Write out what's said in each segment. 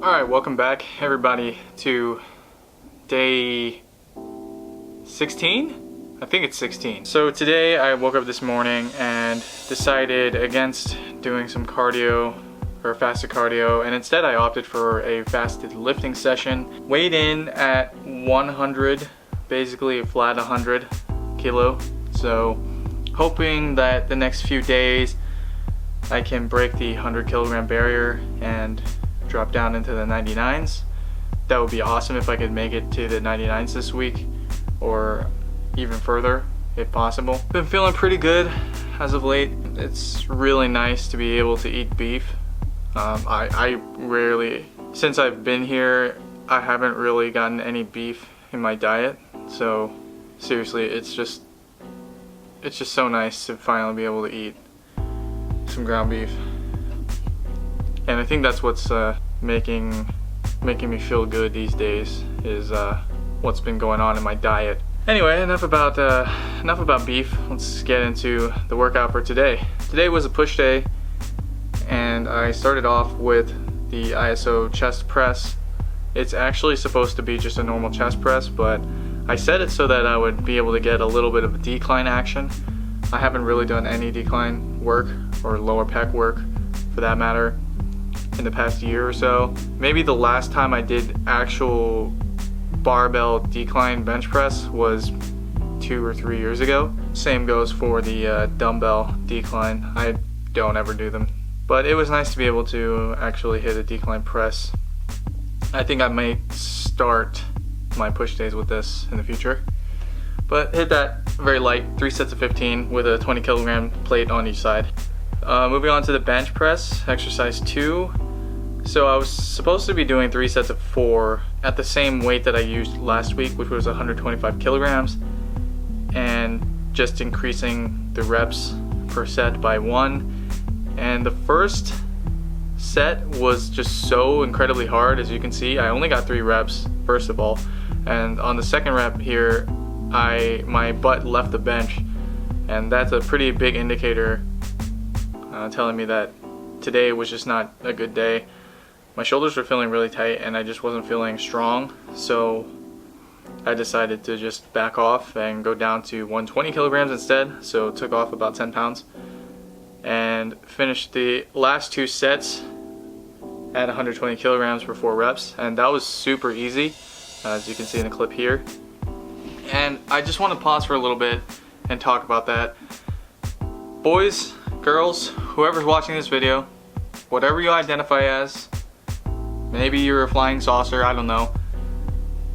Alright, welcome back everybody to day 16? I think it's 16. So today I woke up this morning and decided against doing some cardio or fasted cardio, and instead I opted for a fasted lifting session. Weighed in at 100, basically a flat 100 kilo. So hoping that the next few days I can break the 100 kilogram barrier and drop down into the 99s. That would be awesome if I could make it to the 99s this week, or even further if possible. Been feeling pretty good as of late. It's really nice to be able to eat beef. I rarely, since I've been here, I haven't really gotten any beef in my diet. So seriously, it's just so nice to finally be able to eat some ground beef. And I think that's what's making me feel good these days, is what's been going on in my diet. Anyway, enough about beef. Let's get into the workout for today. Today was a push day, and I started off with the ISO chest press. It's actually supposed to be just a normal chest press, but I set it so that I would be able to get a little bit of a decline action. I haven't really done any decline work, or lower pec work for that matter, in the past year or so. Maybe the last time I did actual barbell decline bench press was 2 or 3 years ago. Same goes for the dumbbell decline. I don't ever do them, but it was nice to be able to actually hit a decline press. I think I might start my push days with this in the future, but hit that very light, 3 sets of 15 with a 20 kilogram plate on each side. Moving on to the bench press, exercise 2. So I was supposed to be doing 3 sets of 4 at the same weight that I used last week, which was 125 kilograms, and just increasing the reps per set by 1. And the first set was just so incredibly hard. As you can see, I only got 3 reps first of all, and on the second rep here, my butt left the bench, and that's a pretty big indicator telling me that today was just not a good day. My shoulders were feeling really tight and I just wasn't feeling strong, so I decided to just back off and go down to 120 kilograms instead. So took off about 10 pounds and finished the last 2 sets at 120 kilograms for 4 reps, and that was super easy, as you can see in the clip here. And I just want to pause for a little bit and talk about that. Boys, girls, whoever's watching this video, whatever you identify as, maybe you're a flying saucer, I don't know.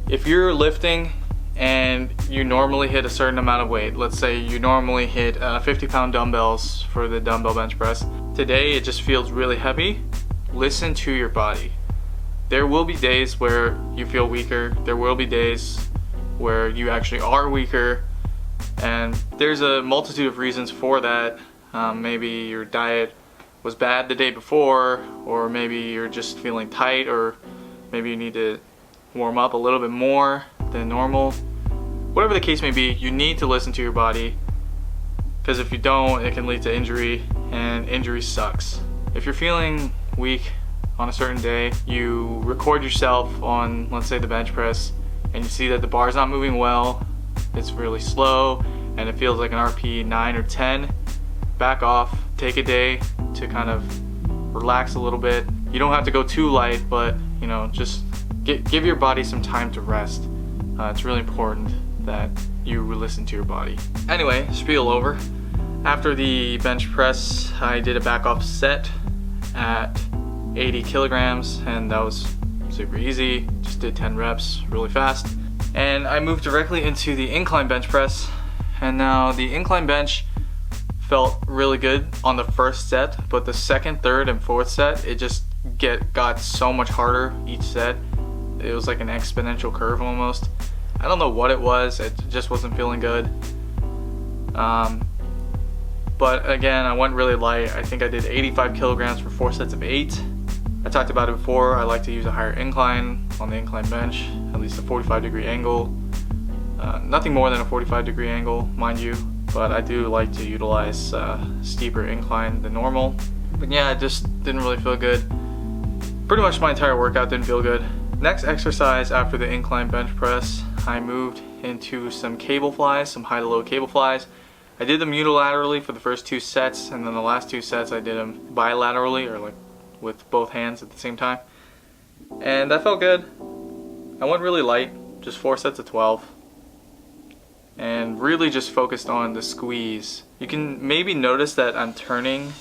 If you're lifting and you normally hit a certain amount of weight, let's say you normally hit 50-pound dumbbells for the dumbbell bench press, today it just feels really heavy. Listen to your body. There will be days where you feel weaker. There will be days where you actually are weaker, and there's a multitude of reasons for that. Maybe your diet was bad the day before, or maybe you're just feeling tight, or maybe you need to warm up a little bit more than normal. Whatever the case may be, you need to listen to your body, because if you don't, it can lead to injury, and injury sucks. If you're feeling weak on a certain day, you record yourself on, let's say, the bench press, and you see that the bar's not moving well, it's really slow, and it feels like an RP 9 or 10, back off, take a day to kind of relax a little bit. You don't have to go too light, but you know, just give your body some time to rest. It's really important that you listen to your body. Anyway, spiel over. After the bench press, I did a back off set at 80 kilograms, and that was super easy. Just did 10 reps really fast. And I moved directly into the incline bench press, and now the incline bench felt really good on the first set, but the second, third, and fourth set, it just got so much harder each set. It was like an exponential curve almost. I don't know what it was, it just wasn't feeling good. But again, I went really light. I think I did 85 kilograms for 4 sets of 8. I talked about it before, I like to use a higher incline on the incline bench, at least a 45-degree angle. Nothing more than a 45-degree angle, mind you, but I do like to utilize steeper incline than normal. But yeah, it just didn't really feel good. pretty much my entire workout didn't feel good. Next exercise after the incline bench press, I moved into some cable flies, some high to low cable flies. I did them unilaterally for the first 2 sets, and then the last 2 sets I did them bilaterally, or like with both hands at the same time. And that felt good. I went really light, just 4 sets of 12. And really just focused on the squeeze. You can maybe notice that I'm turning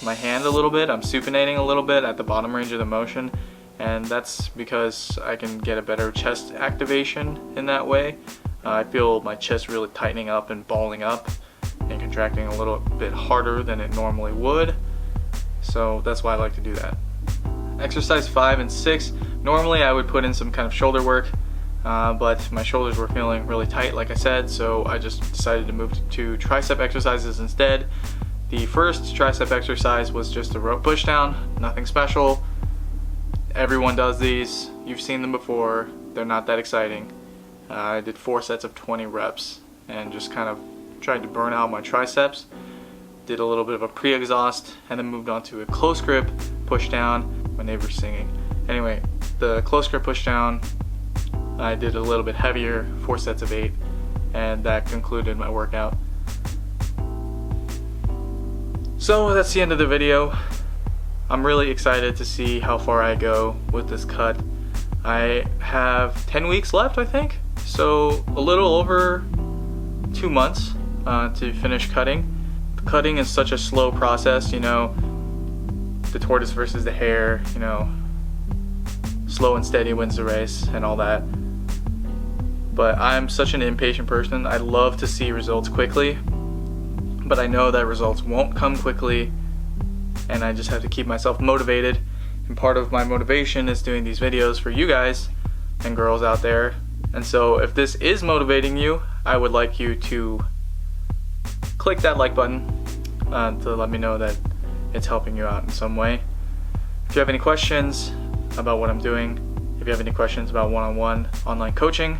my hand a little bit, I'm supinating a little bit at the bottom range of the motion, and that's because I can get a better chest activation in that way. I feel my chest really tightening up and balling up and contracting a little bit harder than it normally would, so that's why I like to do that. Exercise 5 and 6, normally I would put in some kind of shoulder work, but my shoulders were feeling really tight like I said, so I just decided to move to tricep exercises instead. The first tricep exercise was just a rope push down, nothing special. Everyone does these, you've seen them before, they're not that exciting. I did 4 sets of 20 reps and just kind of tried to burn out my triceps. Did a little bit of a pre-exhaust and then moved on to a close grip push down. My neighbor's singing. Anyway, the close grip push down, I did a little bit heavier, 4 sets of 8, and that concluded my workout. So that's the end of the video. I'm really excited to see how far I go with this cut. I have 10 weeks left, I think, so a little over 2 months to finish cutting. Cutting is such a slow process, you know, the tortoise versus the hare, you know, slow and steady wins the race and all that. But I'm such an impatient person. I love to see results quickly, but I know that results won't come quickly, and I just have to keep myself motivated. And part of my motivation is doing these videos for you guys and girls out there. And so if this is motivating you, I would like you to click that like button to let me know that it's helping you out in some way. If you have any questions about what I'm doing, if you have any questions about one-on-one online coaching,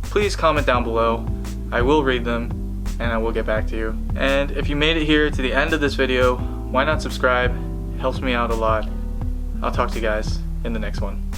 please comment down below. I will read them and I will get back to you. And if you made it here to the end of this video, why not subscribe? It helps me out a lot. I'll talk to you guys in the next one.